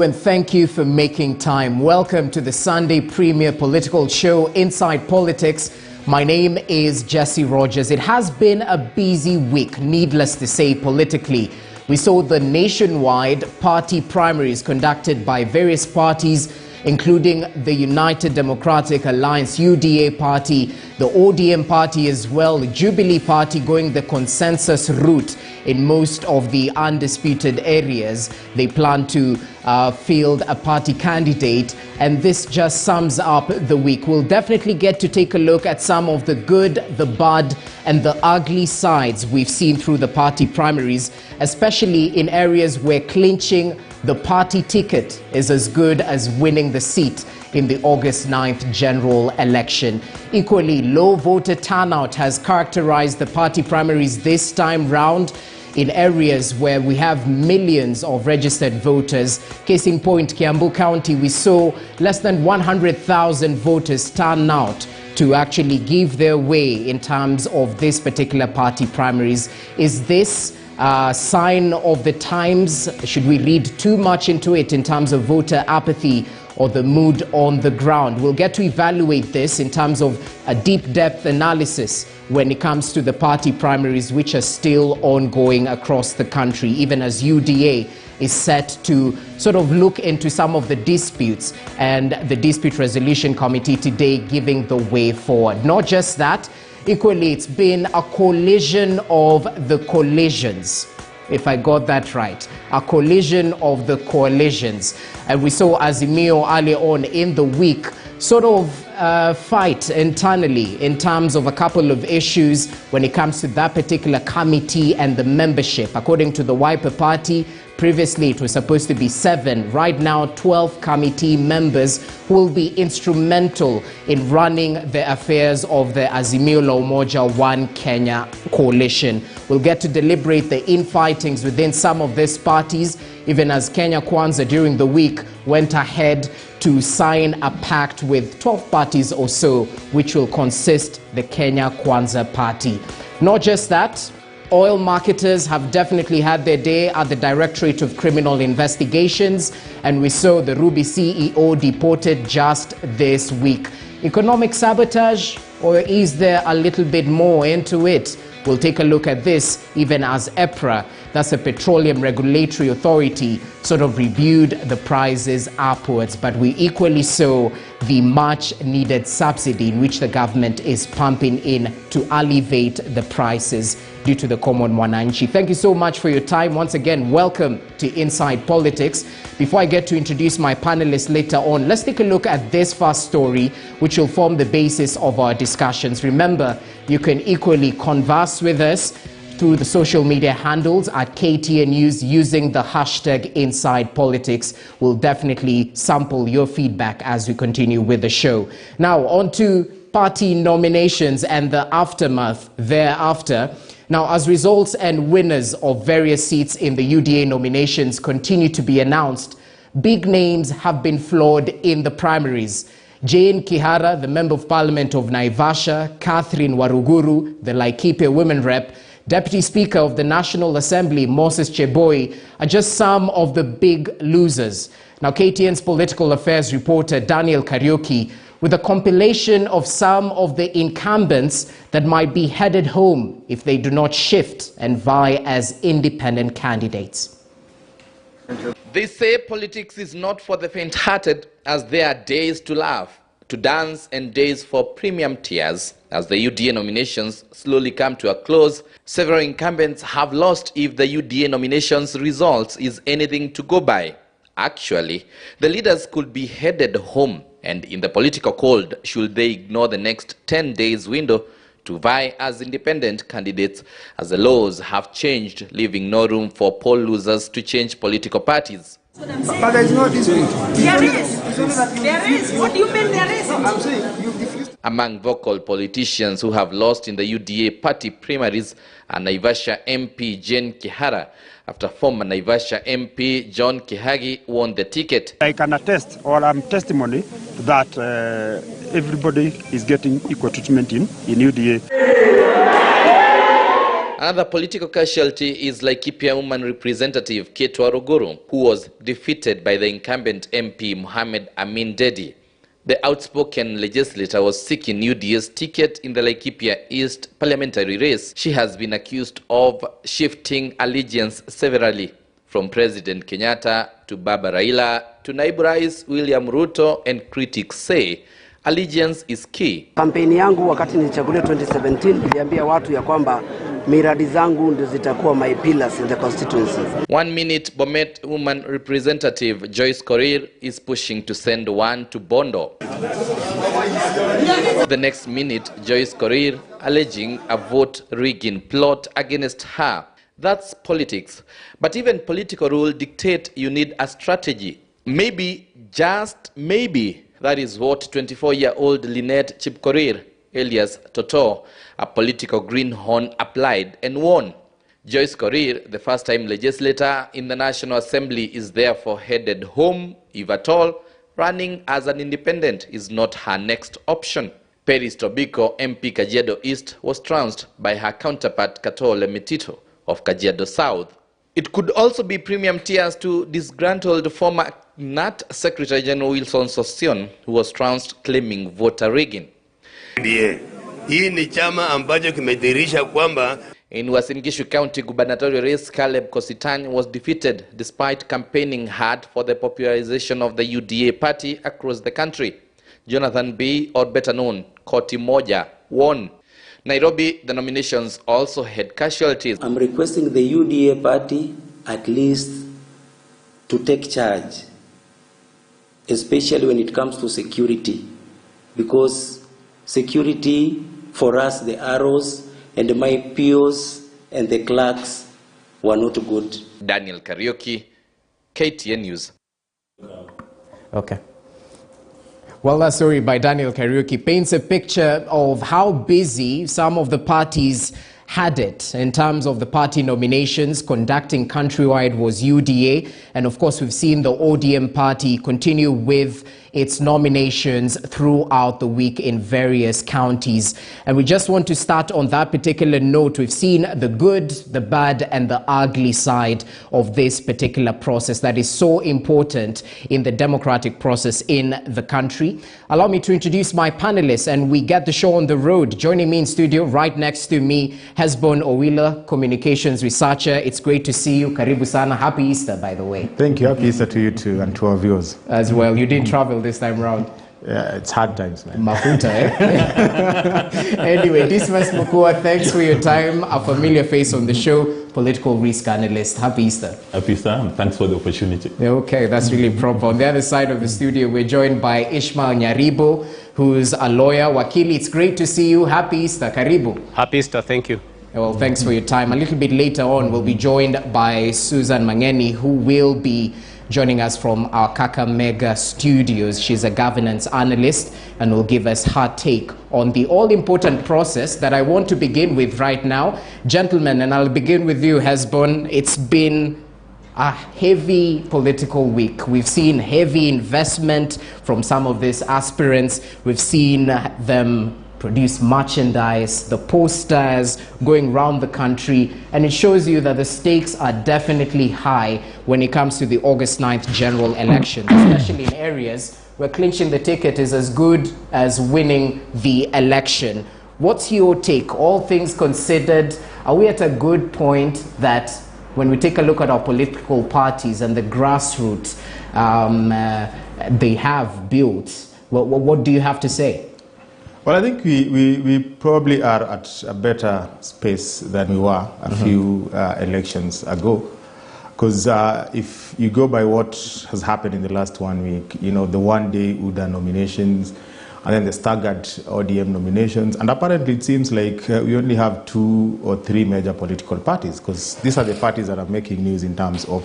And thank you for making time. Welcome to the Sunday Premier Political Show, Inside Politics. My name is Jesse Rogers. It has been a busy week, needless to say, politically. We saw the nationwide party primaries conducted by various parties, including the United Democratic Alliance, UDA party, the ODM party as well, the Jubilee party going the consensus route in most of the undisputed areas. They plan to field a party candidate, and this just sums up the week. We'll definitely get to take a look at some of the good, the bad, and the ugly sides we've seen through the party primaries, especially in areas where clinching the party ticket is as good as winning the seat in the August 9th general election. Equally, low voter turnout has characterized the party primaries this time round in areas where we have millions of registered voters. Case in point, Kiambu County, we saw less than 100,000 voters turn out to actually give their way in terms of this particular party primaries. Is this a sign of the times? Should we read too much into it in terms of voter apathy or the mood on the ground? We'll get to evaluate this in terms of a deep depth analysis when it comes to the party primaries, which are still ongoing across the country, even as UDA is set to sort of look into some of the disputes, and the Dispute Resolution Committee today giving the way forward. Not just that, equally, it's been a collision of the collisions, if I got that right. A collision of the coalitions. And we saw Azimio earlier on in the week sort of fight internally in terms of a couple of issues when it comes to that particular committee and the membership. According to the Wiper Party, previously it was supposed to be 7. Right now, 12 committee members who will be instrumental in running the affairs of the Azimio la Umoja One Kenya coalition. We'll get to deliberate the infightings within some of these parties, even as Kenya Kwanza during the week went ahead to sign a pact with 12 parties or so, which will consist the Kenya Kwanza party. Not just that, oil marketers have definitely had their day at the Directorate of Criminal Investigations, and we saw the Ruby CEO deported just this week. Economic sabotage, or is there a little bit more into it? We'll take a look at this, even as EPRA, that's a Petroleum Regulatory Authority, sort of reviewed the prices upwards. But we equally saw the much needed subsidy in which the government is pumping in to alleviate the prices due to the common mwananchi. Thank you so much for your time. Once again, welcome to Inside Politics. Before I get to introduce my panelists later on, let's take a look at this first story, which will form the basis of our discussions. Remember, you can equally converse with us through the social media handles at KTN News using the hashtag Inside Politics. We'll definitely sample your feedback as we continue with the show. Now, on to party nominations and the aftermath thereafter. Now, as results and winners of various seats in the UDA nominations continue to be announced, big names have been floored in the primaries. Jane Kihara, the Member of Parliament of Naivasha, Catherine Waruguru, the Laikipia Women Rep, Deputy Speaker of the National Assembly, Moses Cheboi, are just some of the big losers. Now, KTN's political affairs reporter Daniel Kariuki with a compilation of some of the incumbents that might be headed home if they do not shift and vie as independent candidates. They say politics is not for the faint-hearted, as there are days to laugh, to dance, and days for premium tears. As the UDA nominations slowly come to a close, several incumbents have lost if the UDA nominations results is anything to go by. Actually, the leaders could be headed home, and in the political cold, should they ignore the next 10 days window to vie as independent candidates, as the laws have changed, leaving no room for poll losers to change political parties. But there is no dispute. There is. There is. What do you mean there is? No, I'm saying you've diffused. Among vocal politicians who have lost in the UDA party primaries are Naivasha MP Jane Kihara, after former Naivasha MP John Kihagi won the ticket. I can attest, or I'm testimony, that everybody is getting equal treatment in UDA. Another political casualty is Laikipia woman representative Ketwa Rogoro, who was defeated by the incumbent MP Mohamed Amin Dedi. The outspoken legislator was seeking UDA's ticket in the Laikipia East parliamentary race. She has been accused of shifting allegiance severally, from President Kenyatta to Baba Raila to Naibu Rais William Ruto, and critics say allegiance is key. Kampeni yangu wakati nilichaguliwa 2017 niliambia watu ya kwamba miradi zangu ndio zitakuwa my pillars in the constituency. 1 minute Bomet woman representative Joyce Korir is pushing to send one to Bondo. The next minute, Joyce Korir alleging a vote rigging plot against her. That's politics. But even political rule dictate you need a strategy. Maybe, just maybe, that is what 24-year-old Lynette Chipkorir, alias Toto, a political greenhorn, applied and won. Joyce Korir, the first-time legislator in the National Assembly, is therefore headed home, if at all. Running as an independent is not her next option. Peris Tobiko, MP Kajiado East, was trounced by her counterpart Katole Metito of Kajiado South. It could also be premium tears to disgruntled former NAT Secretary General Wilson Sossion, who was trounced claiming voter rigging. Hii ni chama ambacho kimedhihirisha kwamba in Uasin Gishu County gubernatorial race, Caleb Kositany was defeated despite campaigning hard for the popularization of the UDA party across the country. Jonathan B., or better known, Koti Moja, won. Nairobi, the nominations also had casualties. I'm requesting the UDA party at least to take charge, especially when it comes to security, because security for us, the arrows and my POs and the clerks were not good. Daniel Karaoke, KTN News. Okay. Well, that story by Daniel Karaoke paints a picture of how busy some of the parties had it in terms of the party nominations. Conducting countrywide was UDA, and of course we've seen the ODM party continue with its nominations throughout the week in various counties. And we just want to start on that particular note. We've seen the good, the bad, and the ugly side of this particular process that is so important in the democratic process in the country. Allow me to introduce my panelists, and we get the show on the road. Joining me in studio right next to me, Hesbon Owila, communications researcher. It's great to see you. Karibu sana. Happy Easter, by the way. Thank you. Happy Easter to you too, and to our viewers. As well. You didn't travel this time around. Yeah, it's hard times, man. Mafuta, eh? Anyway, Dismas Mukua, thanks for your time. A familiar face on the show, political risk analyst. Happy Easter. Happy Easter, and thanks for the opportunity. Okay, that's really proper. On the other side of the studio, we're joined by Ishmael Nyaribo, who's a lawyer. Wakili, it's great to see you. Happy Easter. Karibu. Happy Easter, thank you. Well, thanks for your time. A little bit later on, we'll be joined by Susan Mangeni, who will be joining us from our Kakamega studios. She's a governance analyst and will give us her take on the all-important process that I want to begin with right now. Gentlemen, and I'll begin with you, Hesbon. It's been a heavy political week. We've seen heavy investment from some of these aspirants. We've seen them produce merchandise, the posters going around the country, and it shows you that the stakes are definitely high when it comes to the August 9th general election, especially in areas where clinching the ticket is as good as winning the election. What's your take? All things considered, are we at a good point that when we take a look at our political parties and the grassroots they have built, what do you have to say? Well, I think we probably are at a better space than we were a few elections ago. Because if you go by what has happened in the last 1 week, you know, the one-day UDA nominations, and then the staggered ODM nominations, and apparently it seems like we only have 2 or 3 major political parties, because these are the parties that are making news in terms of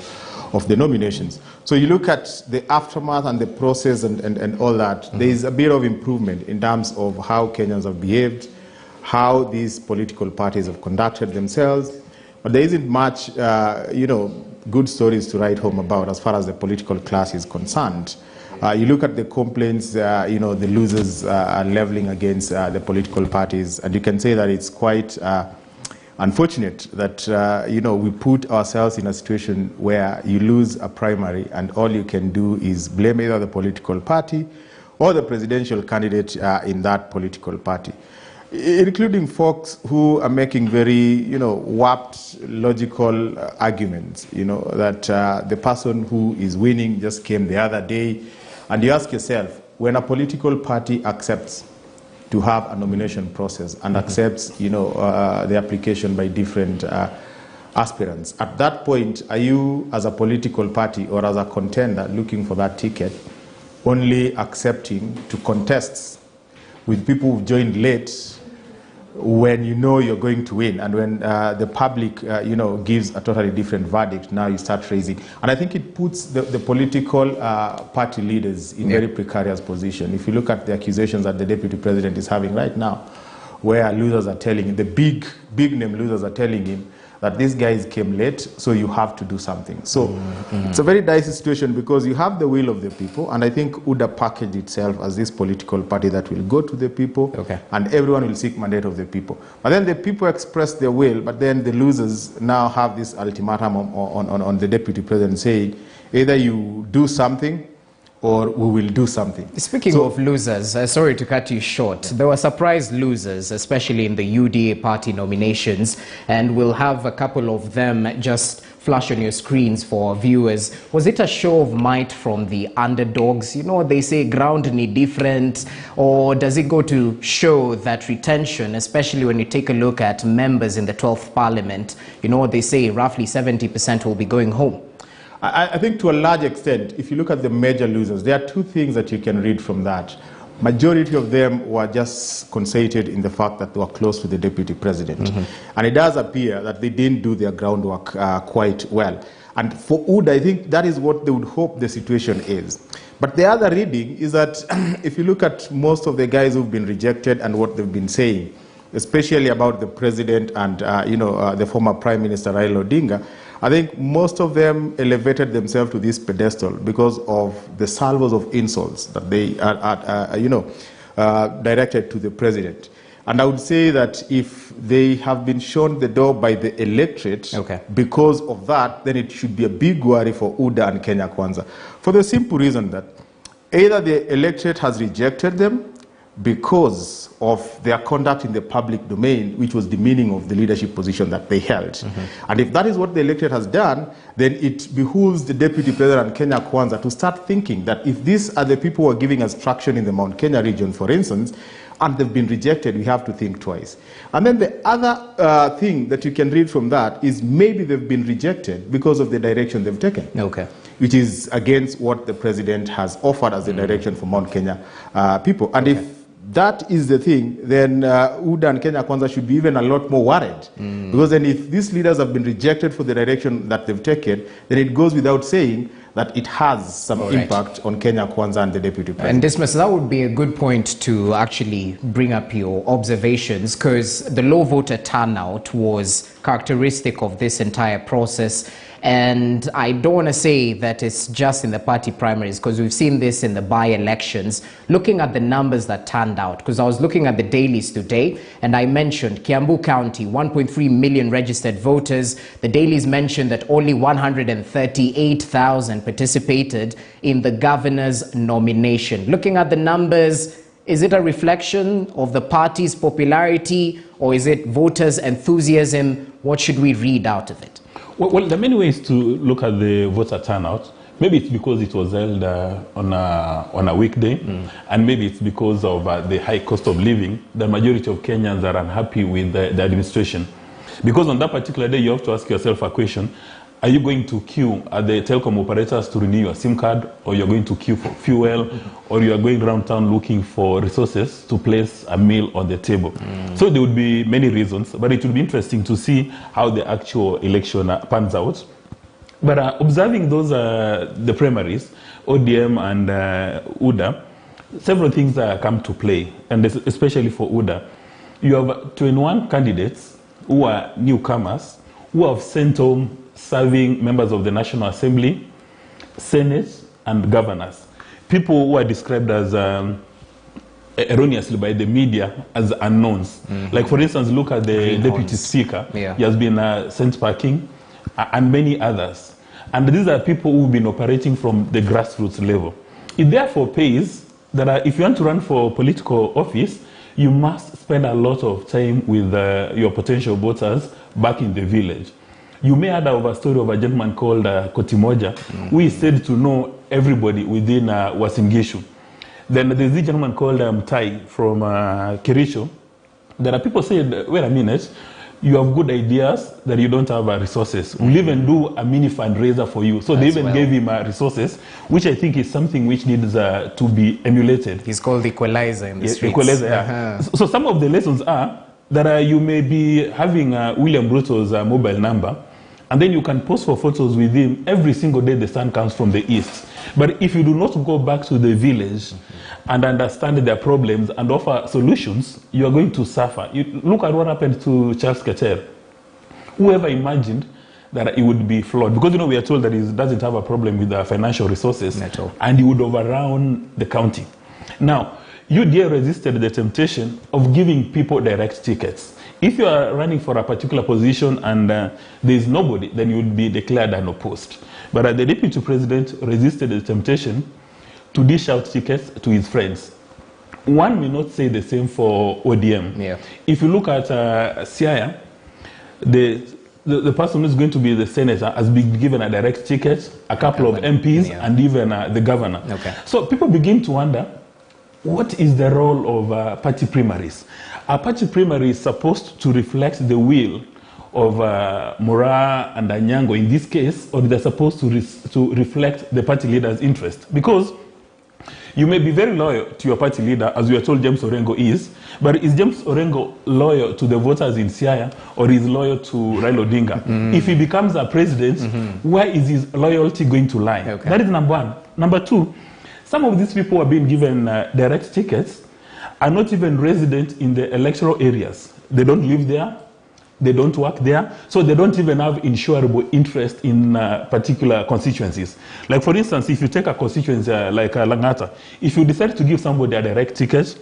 the nominations. So you look at the aftermath and the process and all that, there is a bit of improvement in terms of how Kenyans have behaved, how these political parties have conducted themselves, but there isn't much, you know, good stories to write home about as far as the political class is concerned. You look at the complaints, you know, the losers are leveling against the political parties, and you can say that it's quite unfortunate that, we put ourselves in a situation where you lose a primary and all you can do is blame either the political party or the presidential candidate in that political party, including folks who are making very, warped logical arguments, that the person who is winning just came the other day. And you ask yourself, when a political party accepts to have a nomination process and accepts, the application by different aspirants, at that point, are you, as a political party or as a contender looking for that ticket, only accepting to contest with people who've joined late when you're going to win, and when the public, gives a totally different verdict, now you start raising. And I think it puts the political party leaders in very precarious position. If you look at the accusations that the deputy president is having right now, where losers are telling him, the big name losers are telling him that these guys came late, so you have to do something. So it's a very dicey situation because you have the will of the people, and I think UDA packaged itself as this political party that will go to the people, and everyone will seek mandate of the people. But then the people express their will, but then the losers now have this ultimatum on the deputy president saying, either you do something or we will do something. Speaking of losers, sorry to cut you short, there were surprise losers, especially in the UDA party nominations, and we'll have a couple of them just flash on your screens for viewers. Was it a show of might from the underdogs? They say ground need different, or does it go to show that retention, especially when you take a look at members in the 12th parliament, they say roughly 70% will be going home? I think to a large extent, if you look at the major losers, there are two things that you can read from that. Majority of them were just conceited in the fact that they were close to the deputy president. And it does appear that they didn't do their groundwork quite well. And for UDA, I think that is what they would hope the situation is. But the other reading is that if you look at most of the guys who've been rejected and what they've been saying, especially about the president and the former Prime Minister Raila Odinga, I think most of them elevated themselves to this pedestal because of the salvos of insults that they directed to the president. And I would say that if they have been shown the door by the electorate because of that, then it should be a big worry for UDA and Kenya Kwanza. For the simple reason that either the electorate has rejected them because of their conduct in the public domain, which was demeaning of the leadership position that they held. And if that is what the electorate has done, then it behooves the deputy president Kenya Kwanza to start thinking that if these are the people who are giving us traction in the Mount Kenya region, for instance, and they've been rejected, we have to think twice. And then the other thing that you can read from that is maybe they've been rejected because of the direction they've taken. Which is against what the president has offered as the direction for Mount Kenya people. And if that is the thing, then UDA and Kenya Kwanza should be even a lot more worried. Because then if these leaders have been rejected for the direction that they've taken, then it goes without saying that it has some impact on Kenya Kwanza and the deputy president. And Dismas, that would be a good point to actually bring up your observations, because the low voter turnout was characteristic of this entire process. And I don't want to say that it's just in the party primaries, because we've seen this in the by-elections. Looking at the numbers that turned out, because I was looking at the dailies today, and I mentioned Kiambu County, 1.3 million registered voters. The dailies mentioned that only 138,000 participated in the governor's nomination. Looking at the numbers, is it a reflection of the party's popularity, or is it voters' enthusiasm? What should we read out of it? Well, there are many ways to look at the voter turnout. Maybe it's because it was held on a weekday, and maybe it's because of the high cost of living. The majority of Kenyans are unhappy with the administration. Because on that particular day, you have to ask yourself a question. Are you going to queue at the telecom operators to renew your SIM card, or you're going to queue for fuel, or you are going around town looking for resources to place a meal on the table? So there would be many reasons, but it would be interesting to see how the actual election pans out. But observing those, the primaries, ODM and UDA, several things come to play, and especially for UDA. You have 21 candidates who are newcomers, who have sent home serving members of the National Assembly, Senate, and governors. People who are described as erroneously by the media as unknowns. Like, for instance, look at the deputy speaker. He has been sent packing, and many others. And these are people who've been operating from the grassroots level. It therefore pays that if you want to run for political office, you must spend a lot of time with your potential voters back in the village. You may have heard of a story of a gentleman called Kotimoja, who is said to know everybody within Uasin Gishu. Then there's this gentleman called Tai from Kericho. There are people saying, wait a minute, you have good ideas that you don't have resources. We'll even do a mini fundraiser for you. So they even gave him resources, which I think is something which needs to be emulated. He's called the equalizer in the streets. Equalizer, yeah. So some of the lessons are that you may be having William Ruto's mobile number, and then you can post for photos with him every single day the sun comes from the east. But if you do not go back to the village and understand their problems and offer solutions, you are going to suffer. You look at what happened to Charles Keter. Whoever imagined that it would be flawed? Because, you know, we are told that he doesn't have a problem with the financial resources, and he would overrun the county. Now, UDA resisted the temptation of giving people direct tickets. If you are running for a particular position and there is nobody, then you would be declared unopposed. But the deputy president resisted the temptation to dish out tickets to his friends. One may not say the same for ODM. Yeah. If you look at Siaya, the person who's going to be the senator has been given a direct ticket, a couple of MPs, and even the governor. Okay. So people begin to wonder, what is the role of party primaries? A party primary is supposed to reflect the will of Mora and Anyango in this case, or they're supposed to reflect the party leader's interest? Because you may be very loyal to your party leader, as we are told James Orengo is, but is James Orengo loyal to the voters in Siaya, or is loyal to Raila Odinga? If he becomes a president, where is his loyalty going to lie? Okay. That is number one. Number two, some of these people who are being given direct tickets are not even resident in the electoral areas. They don't live there, they don't work there, so they don't even have insurable interest in particular constituencies. Like, for instance, if you take a constituency like Langata, if you decide to give somebody a direct ticket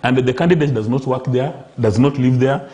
and the candidate does not work there, does not live there,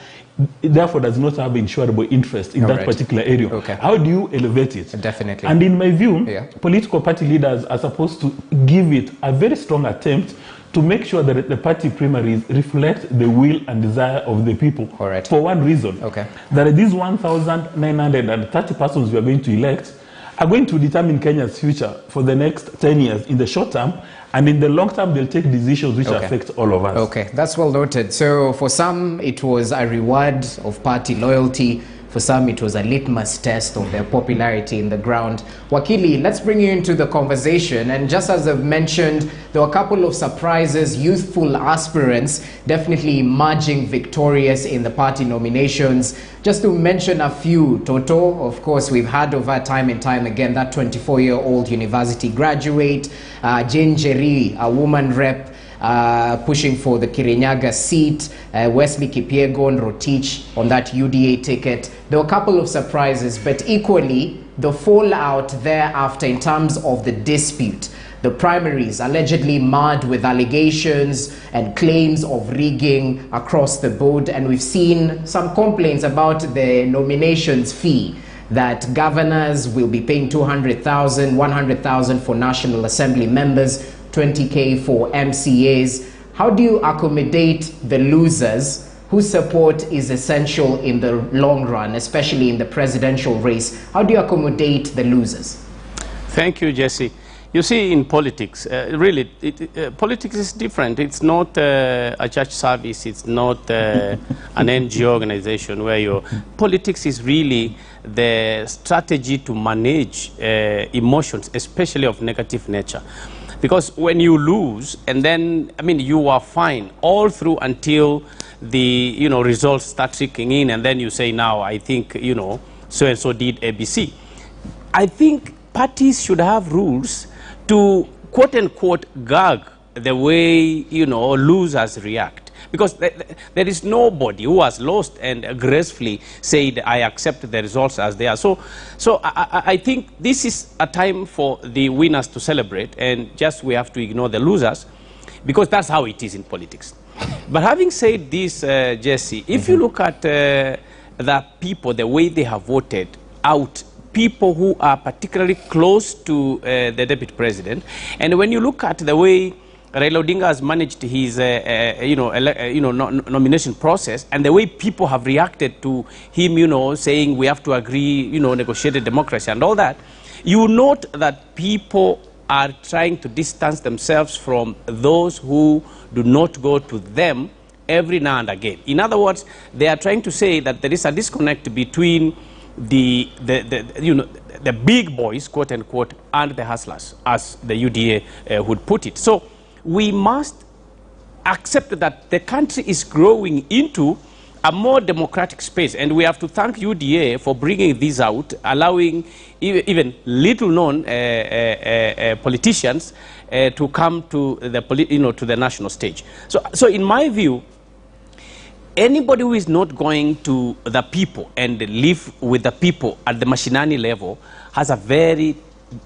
therefore does not have insurable interest in that particular area, how do you elevate it? Definitely. And in my view, political party leaders are supposed to give it a very strong attempt to make sure that the party primaries reflect the will and desire of the people. For one reason, that these 1,930 persons we are going to elect are going to determine Kenya's future for the next 10 years in the short term, and in the long term they'll take decisions which affect all of us. Okay, that's well noted. So for some it was a reward of party loyalty. For some, it was a litmus test of their popularity in the ground. Wakili, let's bring you into the conversation. And just as I've mentioned, there were a couple of surprises, youthful aspirants definitely emerging victorious in the party nominations. Just to mention a few, Toto, of course, we've had over time and time again, that 24-year-old university graduate, Jane Jerry, a woman rep, pushing for the Kirinyaga seat, Wesley Kipyegon, Rotich on that UDA ticket. There were a couple of surprises, but equally the fallout thereafter in terms of the dispute. The primaries allegedly marred with allegations and claims of rigging across the board, and we've seen some complaints about the nominations fee, that governors will be paying 200,000, 100,000 for National Assembly members, 20K for MCAs. How do you accommodate the losers whose support is essential in the long run, especially in the presidential race? How do you accommodate the losers? Thank you, Jesse. You see, in politics, really, politics is different. It's not a church service. It's not an NGO organization where you're... Politics is really the strategy to manage emotions, especially of negative nature. Because when you lose, and then, I mean, you are fine all through until the, results start trickling in, and then you say, now, I think, so-and-so did ABC. I think parties should have rules to, quote-unquote, gag the way, losers react. Because there is nobody who has lost and gracefully said, I accept the results as they are. So I think this is a time for the winners to celebrate, and just we have to ignore the losers. because that's how it is in politics. But having said this, Jesse, if you look at the people, the way they have voted out, people who are particularly close to the deputy president, and when you look at the way Raila Odinga has managed his nomination process, and the way people have reacted to him, saying we have to agree, negotiated democracy and all that, you note that people are trying to distance themselves from those who do not go to them every now and again. In other words, they are trying to say that there is a disconnect between the big boys, quote unquote, and the hustlers, as the UDA would put it. So we must accept that the country is growing into a more democratic space, and we have to thank UDA for bringing this out, allowing even little-known politicians to come to the to the national stage. So in my view, anybody who is not going to the people and live with the people at the mashinani level has a very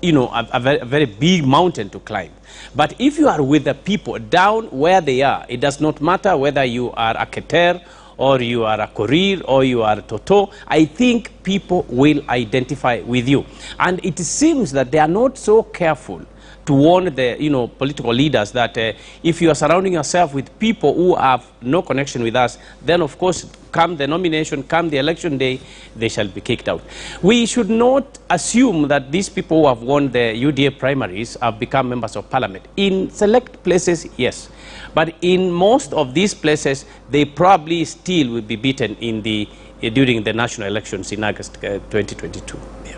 a very big mountain to climb. But if you are with the people down where they are, it does not matter whether you are a Keter or you are a Korir or you are a Toto, I think people will identify with you. And it seems that they are not so careful to warn the political leaders that if you are surrounding yourself with people who have no connection with us, then of course come the nomination, come the election day, they shall be kicked out. We should not assume that these people who have won the UDA primaries have become members of parliament. In select places, yes. But in most of these places, they probably still will be beaten in during the national elections in August 2022. Yeah.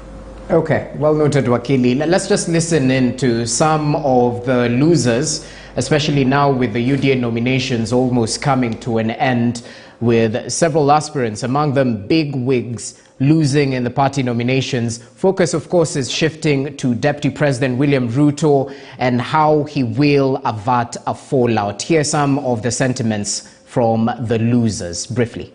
Okay, well noted, Wakili. Let's just listen in to some of the losers, especially now with the UDA nominations almost coming to an end, with several aspirants, among them big wigs, losing in the party nominations. Focus, of course, is shifting to Deputy President William Ruto and how he will avert a fallout. Here are some of the sentiments from the losers, briefly.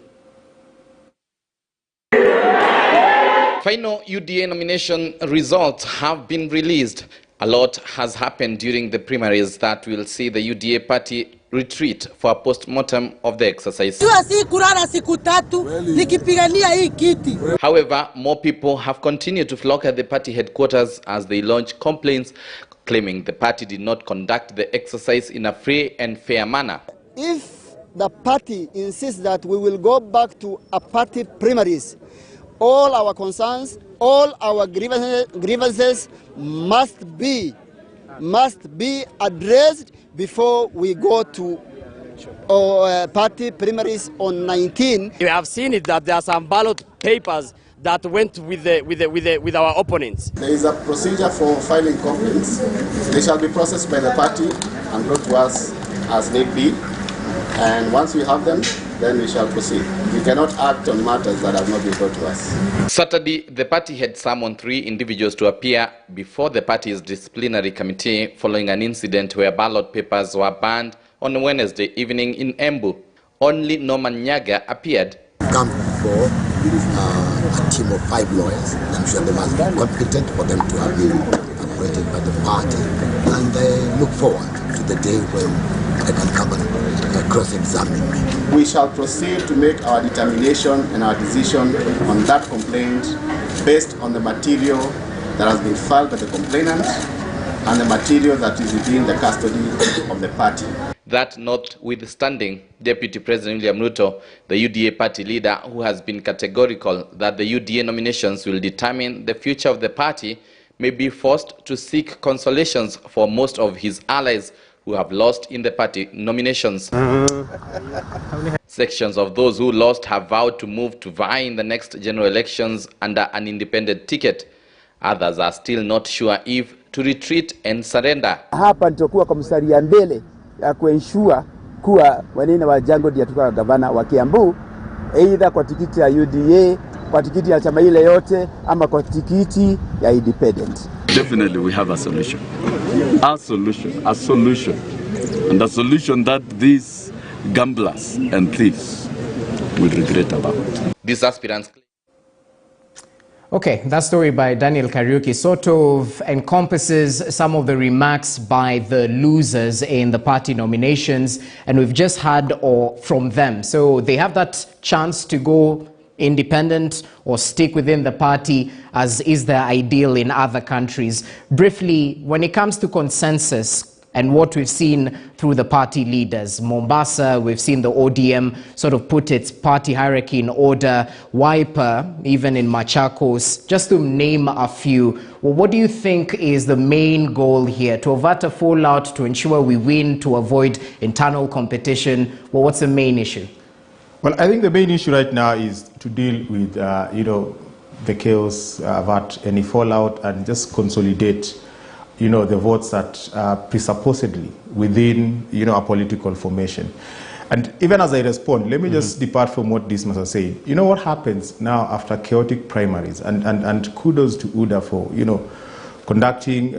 Final UDA nomination results have been released. A lot has happened during the primaries that will see the UDA party retreat for a post-mortem of the exercise. However, more people have continued to flock at the party headquarters as they launch complaints, claiming the party did not conduct the exercise in a free and fair manner. If the party insists that we will go back to a party primaries, all our concerns, all our grievances must be addressed before we go to party primaries on 19. We have seen it that there are some ballot papers that went with our opponents. There is a procedure for filing complaints. They shall be processed by the party and brought to us as they be. And once we have them, then we shall proceed. We cannot act on matters that have not been brought to us. Saturday, the party had summoned 3 individuals to appear before the party's disciplinary committee following an incident where ballot papers were banned on Wednesday evening in Embu. Only Norman Nyaga appeared. Come for a team of 5 lawyers. I'm sure they must be competent for them to have been appointed by the party. And I look forward to the day when I can come and cross-examine me. We shall proceed to make our determination and our decision on that complaint based on the material that has been filed by the complainant and the material that is within the custody of the party. That notwithstanding, Deputy President William Ruto, the UDA party leader, who has been categorical that the UDA nominations will determine the future of the party, may be forced to seek consolations for most of his allies who have lost in the party nominations. Sections of those who lost have vowed to move to vie in the next general elections under an independent ticket. Others are still not sure if to retreat and surrender. Hapa nitakuwa kwa mstari ya mbele ya kuensure kuwa wanene wa jango ndio tukua gavana wa Kiambu, either kwa tikiti ya UDA, kwa tikiti ya chama ile yote, ama kwa tikiti ya independent. Definitely we have a solution. A solution. And a solution that these gamblers and thieves will regret about. These aspirants. Okay, that story by Daniel Kariuki sort of encompasses some of the remarks by the losers in the party nominations, and we've just heard from them. So they have that chance to go independent or stick within the party, as is the ideal in other countries. Briefly, when it comes to consensus and what we've seen through the party leaders, Mombasa, we've seen the ODM sort of put its party hierarchy in order, Wiper, even in Machakos, just to name a few. Well, what do you think is the main goal here? To avert a fallout, to ensure we win, to avoid internal competition? Well, what's the main issue? Well, I think the main issue right now is to deal with, the chaos, avert any fallout, and just consolidate the votes that are presupposedly within, a political formation. And even as I respond, let me just depart from what Dismas are saying. You know what happens now after chaotic primaries, and kudos to UDA for, conducting,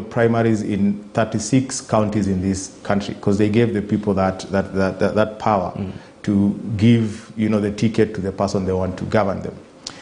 primaries in 36 counties in this country, because they gave the people that power to give, the ticket to the person they want to govern them.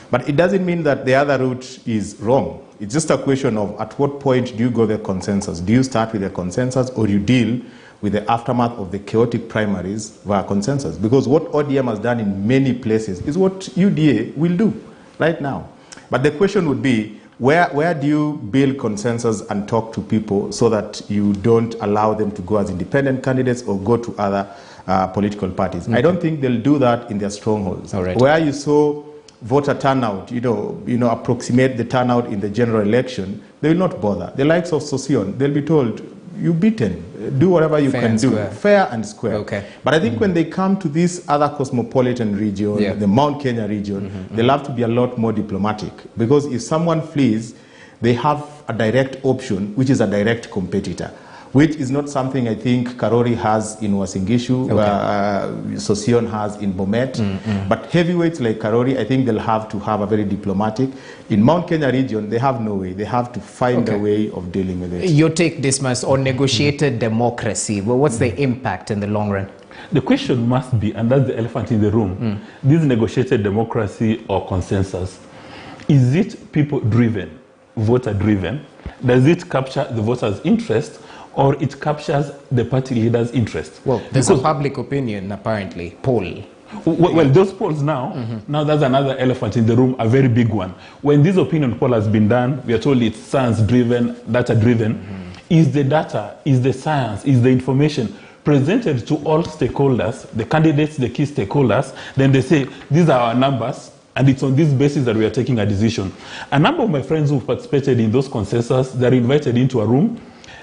But it doesn't mean that the other route is wrong. It's just a question of at what point do you go the consensus? Do you start with the consensus, or you deal with the aftermath of the chaotic primaries via consensus? Because what ODM has done in many places is what UDA will do right now. But the question would be, where do you build consensus and talk to people so that you don't allow them to go as independent candidates or go to other political parties? I don't think they'll do that in their strongholds. All right. Where you saw voter turnout, approximate the turnout in the general election, they will not bother. The likes of Sosion, they'll be told, you've beaten, do whatever you can do, fair and square. Okay. But I think when they come to this other cosmopolitan region, the Mount Kenya region, they'll have to be a lot more diplomatic, because if someone flees, they have a direct option, which is a direct competitor, which is not something I think Karori has in Wasingishu, Sosion has in Bomet. But heavyweights like Karori, I think they'll have to have a very diplomatic. In Mount Kenya region, they have no way. They have to find a way of dealing with it. Your take, Dismas, on negotiated democracy. Well, what's the impact in the long run? The question must be, and that's the elephant in the room, this negotiated democracy or consensus, is it people-driven, voter-driven? Does it capture the voters' interest, or it captures the party leader's interest? Well, there's a public opinion, apparently, poll. Well, those polls now, now that's another elephant in the room, a very big one. When this opinion poll has been done, we are told it's science-driven, data-driven. Is the data, is the science, is the information presented to all stakeholders, the candidates, the key stakeholders? Then they say, these are our numbers, and it's on this basis that we are taking a decision. A number of my friends who participated in those consensus, they're invited into a room.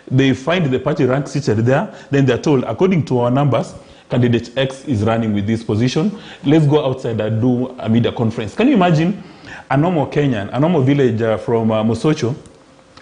They find the party rank seated there. Then they're told, according to our numbers, candidate X is running with this position. Let's go outside and do a media conference. Can you imagine a normal Kenyan, a normal villager from Mosocho?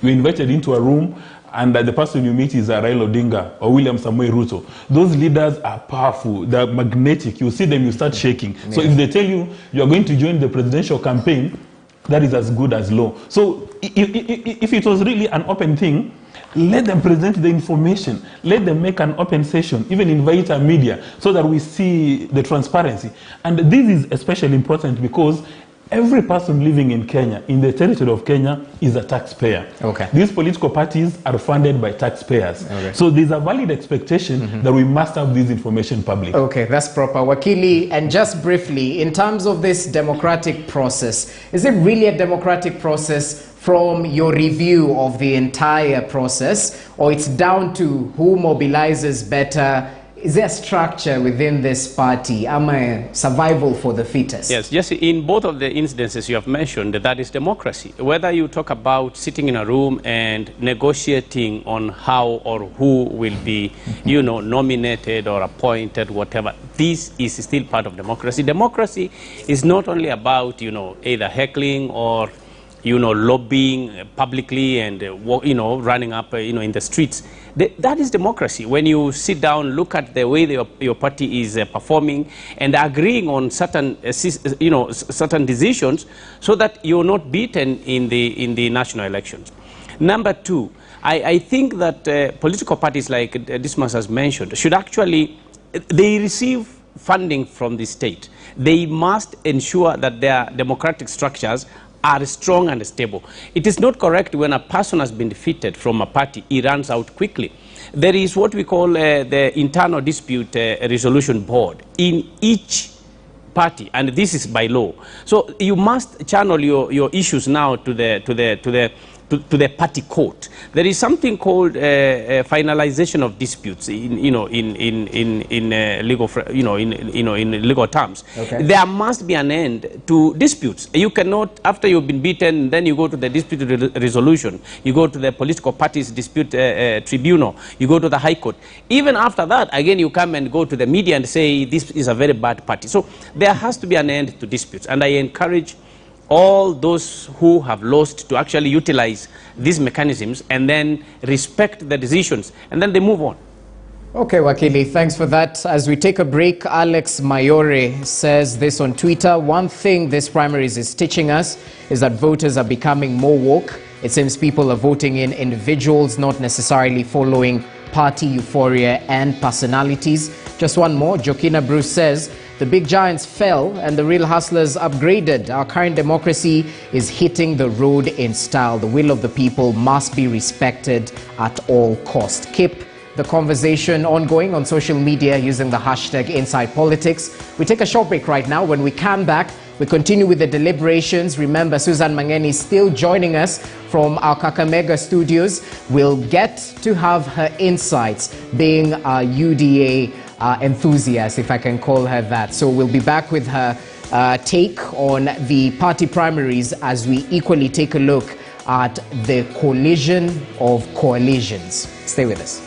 You're invited into a room, and the person you meet is Raila Odinga or William Samoei Ruto. Those leaders are powerful. They're magnetic. You see them, you start shaking. So if they tell you you're going to join the presidential campaign, that is as good as law. So if it was really an open thing, let them present the information. Let them make an open session, even invite a media, so that we see the transparency. And this is especially important because every person living in Kenya, in the territory of Kenya, is a taxpayer. Okay. These political parties are funded by taxpayers. Okay. So there's a valid expectation that we must have this information public. Okay, that's proper. Wakili, and just briefly, in terms of this democratic process, is it really a democratic process from your review of the entire process, or it's down to who mobilizes better? Is there a structure within this party? Am I survival for the fittest? Yes, Jesse, in both of the incidences you have mentioned, that is democracy. Whether you talk about sitting in a room and negotiating on how or who will be, nominated or appointed, whatever, this is still part of democracy. Democracy is not only about, either heckling or lobbying publicly and, running up, in the streets. That is democracy. When you sit down, look at the way your party is performing and agreeing on certain, certain decisions so that you're not beaten in the national elections. Number two, I think that political parties like Dismas has mentioned should actually, they receive funding from the state. They must ensure that their democratic structures are strong and stable. It is not correct when a person has been defeated from a party, he runs out quickly. There is what we call the internal dispute resolution board in each party, and this is by law. So you must channel your issues now to the party court. There is something called finalization of disputes in legal in legal terms. Okay. There must be an end to disputes. You cannot, after you've been beaten, then you go to the dispute resolution, you go to the political parties dispute tribunal, you go to the high court. Even after that, again, you come and go to the media and say this is a very bad party. So there has to be an end to disputes, and I encourage all those who have lost to actually utilize these mechanisms and then respect the decisions, and then they move on. Okay, Wakili, thanks for that. As we take a break, Alex Mayore says this on Twitter: one thing this primaries is teaching us is that voters are becoming more woke. It seems people are voting in individuals, not necessarily following party euphoria and personalities. Just one more, Jokina Bruce says, the big giants fell and the real hustlers upgraded. Our current democracy is hitting the road in style. The will of the people must be respected at all costs. Keep the conversation ongoing on social media using the hashtag #InsidePolitics. We take a short break right now. When we come back, we continue with the deliberations. Remember, Susan Mangeni is still joining us from our Kakamega studios. We'll get to have her insights, being a UDA enthusiast, if I can call her that. So we'll be back with her take on the party primaries as we equally take a look at the collision of coalitions. Stay with us.